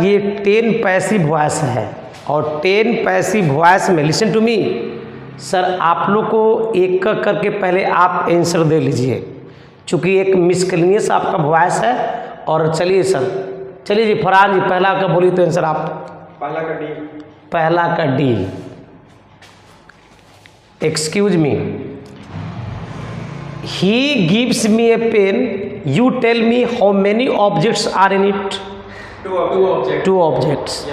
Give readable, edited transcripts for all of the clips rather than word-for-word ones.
ये 10 passive voice है और 10 पैसिव वॉइस में लिसन टू मी सर, आप लोग को एक करके पहले आप आंसर दे लीजिए, चूँकि एक मिसकलिनियस आपका वॉइस है। और चलिए सर, चलिए जी फरहान जी पहला का बोलिए तो आंसर आप। पहला का D. Excuse me, he gives me a pen, you tell me how many objects are in it. Two objects.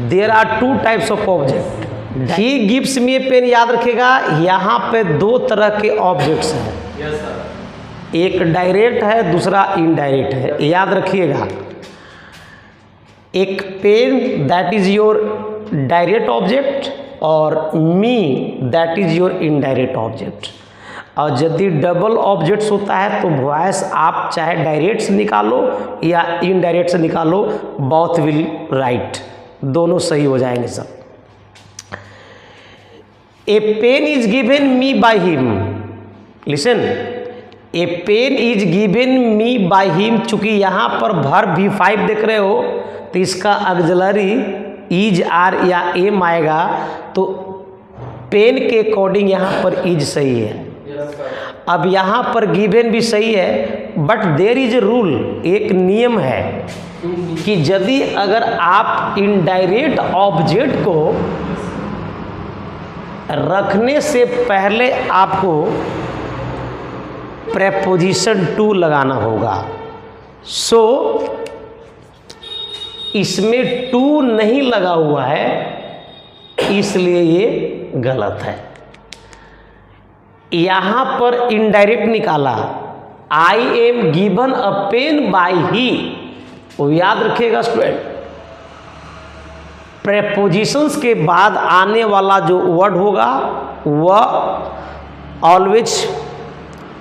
There are 2 types of object. He gives me a pen, याद रखिएगा यहाँ पे 2 तरह के ऑब्जेक्ट्स हैं। एक डायरेक्ट है, दूसरा इनडायरेक्ट है, याद रखिएगा। एक pen that is your direct object और me that is your indirect object. और यदि डबल ऑब्जेक्ट्स होता है तो वॉइस आप चाहे डायरेक्ट से निकालो या इनडायरेक्ट से निकालो, बोथ विल राइट, दोनों सही हो जाएंगे सब। A pen is given me by him, listen, a pen is given me by him. चूंकि यहाँ पर वर्ब V5 देख रहे हो तो इसका ऑक्सिलरी इज आर या एम आएगा, तो पेन के अकॉर्डिंग यहाँ पर इज सही है। अब यहाँ पर गिवन भी सही है, but there is a rule, एक नियम है कि यदि अगर आप इनडायरेक्ट ऑब्जेक्ट को रखने से पहले आपको प्रेपोजिशन टू लगाना होगा। सो इसमें टू नहीं लगा हुआ है, इसलिए ये गलत है। यहाँ पर इनडायरेक्ट निकाला, I am given a pen by he, वो याद रखिएगा स्टूडेंट। प्रेपोजिशंस के बाद आने वाला जो वर्ड होगा वह ऑलवेज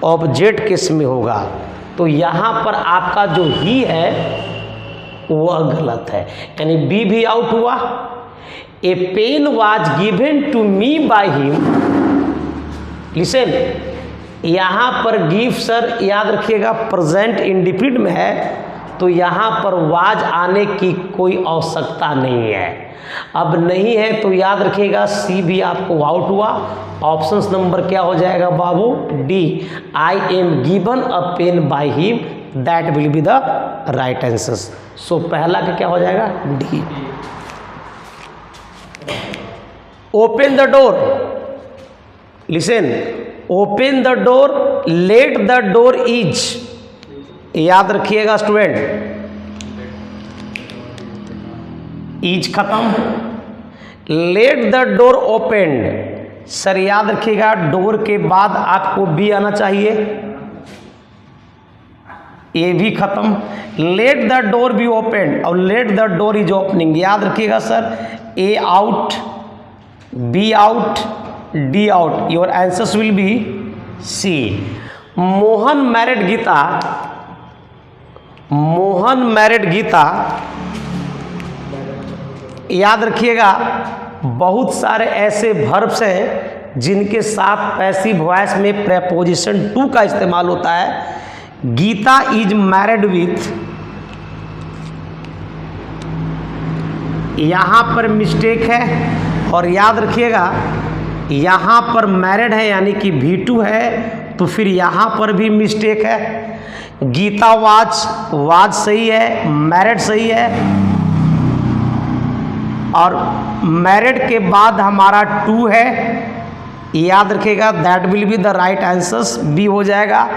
ऑब्जेक्ट केस में होगा। तो यहाँ पर आपका जो ही है वह गलत है, यानी बी भी आउट हुआ। A pen was given to me by him, listen, यहाँ पर गिव सर याद रखिएगा प्रेजेंट इंडिफिनिट में है, तो यहाँ पर वाज आने की कोई आवश्यकता नहीं है। अब नहीं है तो याद रखिएगा सी भी आपको आउट हुआ। ऑप्शंस नंबर क्या हो जाएगा बाबू? D, I am given a pen by him, that will be the right answer. So पहला का क्या हो जाएगा? D. Open the door, listen, open the door, let the door is, याद रखिएगा स्टूडेंट, इज खत्म, let the door opened, sir याद रखिएगा डोर के बाद आपको बी आना चाहिए, ए भी खत्म, let the door be opened और let the door is opening, याद रखिएगा sir, A out, B out, D out, your answers will be C. Mohan married Gita, Mohan married Gita, याद रखिएगा बहुत सारे ऐसे वर्ब्स हैं जिनके साथ पैसिव वॉइस में प्रेपोजिशन टू का इस्तेमाल होता है। गीता इज मैरिड विथ, यहाँ पर मिस्टेक है, और याद रखिएगा यहाँ पर मैरिड है यानी कि V2 है, तो फिर यहाँ पर भी मिस्टेक है। गीता वाज सही है, मैरिड सही है, और मैरिड के बाद हमारा टू है, याद रखिएगा that will be the right answers, B हो जाएगा।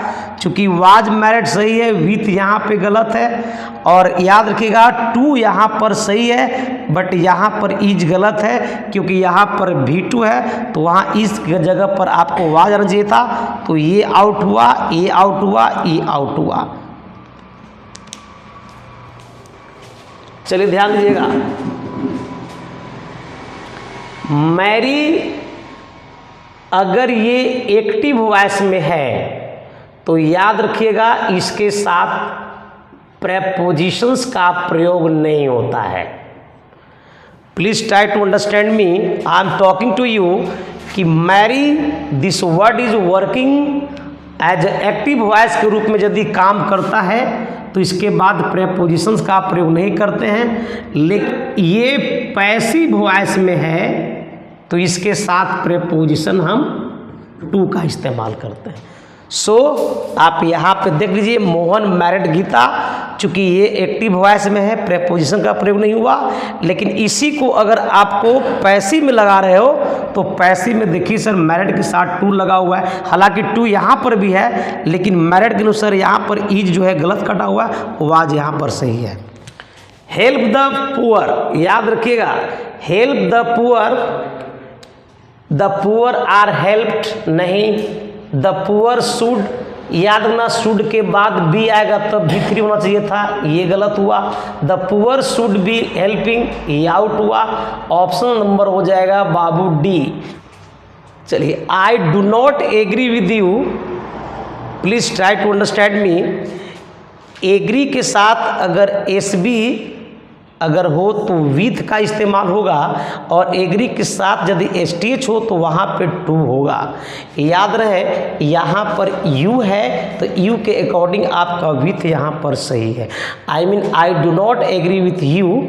चूंकि वाज मैरिड सही है, विथ यहाँ पे गलत है, और याद रखिएगा टू यहाँ पर सही है बट यहाँ पर इज गलत है, क्योंकि यहाँ पर V2 है तो वहाँ इस जगह पर आपको वाज आना चाहिए था, तो ये आउट हुआ, ए आउट हुआ, ई आउट हुआ। चलिए ध्यान दीजिएगा, मैरी अगर ये एक्टिव वॉइस में है तो याद रखिएगा इसके साथ प्रेपोजिशंस का प्रयोग नहीं होता है। Please try to understand me, I am talking to you कि marry this word is working as active voice के रूप में यदि काम करता है तो इसके बाद प्रेपोजिशंस का प्रयोग नहीं करते हैं। लेकिन ये पैसिव वॉइस में है तो इसके साथ प्रेपोजिशन हम टू का इस्तेमाल करते हैं। सो आप यहाँ पे देख लीजिए, मोहन मैरिड गीता, चूँकि ये एक्टिव वॉइस में है, प्रेपोजिशन का प्रयोग नहीं हुआ। लेकिन इसी को अगर आपको पैसिव में लगा रहे हो तो पैसिव में देखिए सर मैरिड के साथ टू लगा हुआ है। हालांकि टू यहाँ पर भी है लेकिन मैरिड के अनुसार यहाँ पर इज जो है गलत कटा हुआ है, वाज यहाँ पर सही है। हेल्प द पुअर, याद रखिएगा, help the poor are helped नहीं, द पुअर शुड, याद ना शुड के बाद बी आएगा तब भी थ्री होना चाहिए था, ये गलत हुआ। The poor should be helping, ये आउट हुआ। ऑप्शन नंबर हो जाएगा बाबू डी। चलिए, I do not agree with you, please try to understand me. Agree के साथ अगर एस बी अगर हो तो विथ का इस्तेमाल होगा, और एग्री के साथ यदि एस टी एच हो तो वहाँ पे टू होगा। याद रहे यहाँ पर यू है तो यू के अकॉर्डिंग आपका विथ यहाँ पर सही है। I mean I do not agree with you,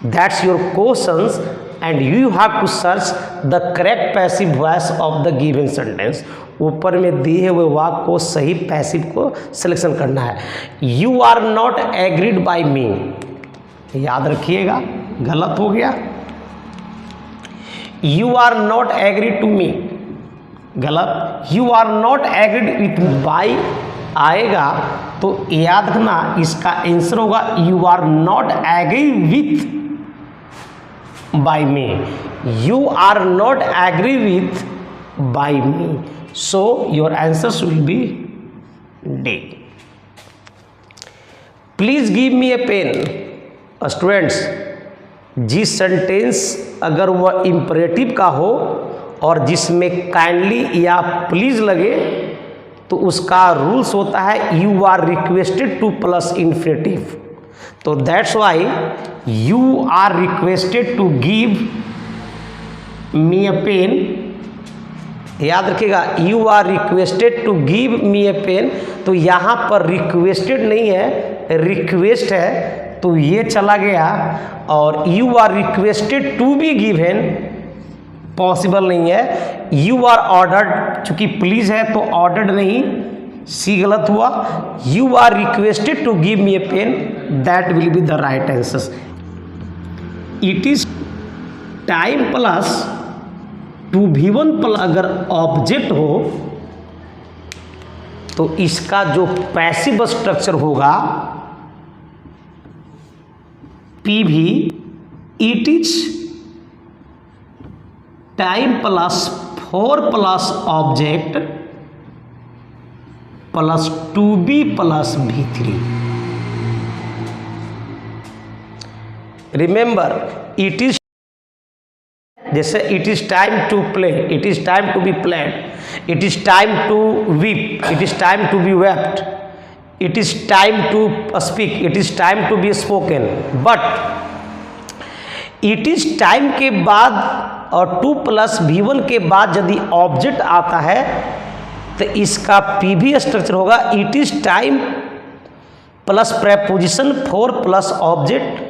that's your questions and you have to search the correct passive voice of the given sentence. ऊपर में दिए हुए वाक्य को सही पैसिव को सिलेक्शन करना है। You are not agreed by me, याद रखिएगा गलत हो गया। You are not agreed to me, गलत। You are not agreed with by आएगा तो याद रखना इसका आंसर होगा you are not agree with by me, you are not agree with by me. So your answers will be D. Please give me a pen. Students, जिस sentence अगर वह imperative का हो और जिसमें काइंडली या प्लीज लगे तो उसका रूल्स होता है you are requested to plus infinitive. तो that's why you are requested to give me a pen, याद रखिएगा you are requested to give me a pen. तो यहाँ पर रिक्वेस्टेड नहीं है, रिक्वेस्ट है, तो ये चला गया। और you are requested to be given possible नहीं है। यू आर ऑर्डर्ड, चूंकि प्लीज है तो ऑर्डर्ड नहीं, सी गलत हुआ। You are requested to give me a pen, that will be the right answer. It is time plus to V1 plus अगर object हो तो इसका जो पैसिव स्ट्रक्चर होगा PV, it is time plus 4 plus object plus 2B plus V3। Remember, it is जैसे it is time to play, it is time to be played, it is time to weep, it is time to be wept, it is time to speak, it is time to be spoken. But it is time के बाद और 2 plus V1 के बाद यदि object आता है तो इसका PV स्ट्रक्चर होगा it is time plus preposition 4 plus object,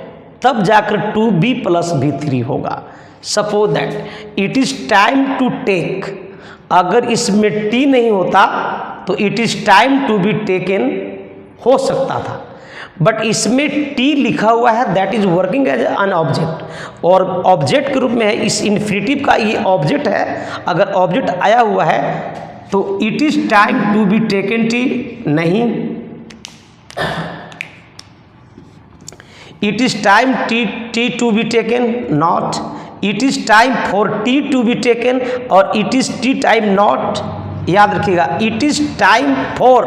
तब जाकर 2B प्लस V3 होगा। Suppose that it is time to take, अगर इसमें टी नहीं होता तो it is time to be taken हो सकता था, बट इसमें टी लिखा हुआ है, that is working as an object, और ऑब्जेक्ट के रूप में है। इस इन्फिनिटिव का ये ऑब्जेक्ट है, अगर ऑब्जेक्ट आया हुआ है तो it is time to be taken tea नहीं, it is time tea to be taken not, it is time for tea to be taken, और it is tea time not. याद रखिएगा, it is time for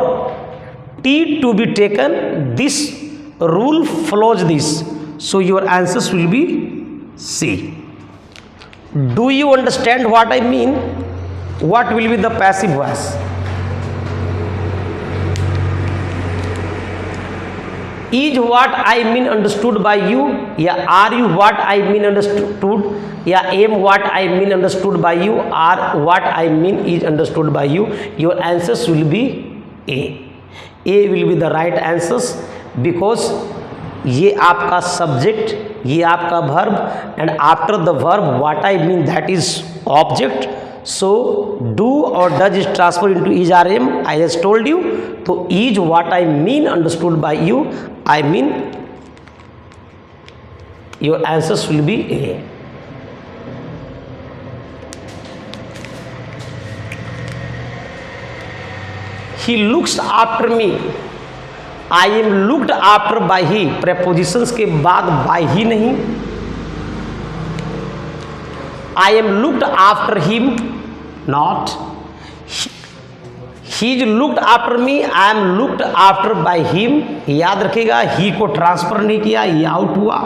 tea to be taken, this rule follows this, so your answers will be C. Do you understand what I mean? What will be the passive voice? Is what I mean understood by you, या are you what I mean understood, या am what I mean understood by you, or what I mean is understood by you. Your answers will be A. A will be the right answers. Because ये आपका subject, ये आपका verb, and after the verb what I mean that is object. So do और does is transfer into is are am. I has told you. तो is what I mean understood by you. I mean your answers will be A. He looks after me. I am looked after by he. prepositions के बाद by he नहीं. I am looked after him not. He is looked after me. I am looked after by him. याद रखिएगा he को transfer नहीं किया, ये out हुआ.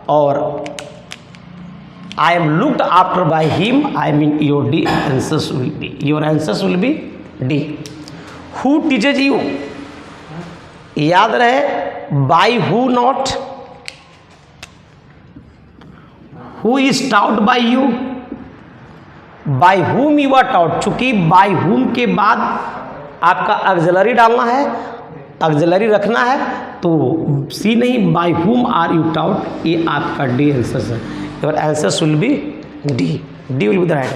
और I am looked after by him. I mean your D answers will be. Your answers will be D. Who teaches you? याद रहे by who not. Who is taught by you? by whom you are taught. चूंकि by whom के बाद आपका auxiliary डालना है, auxiliary रखना है, तो सी नहीं, by whom are you taught. ये आपका डी आंसर है. Your answers will be D. D will be the right.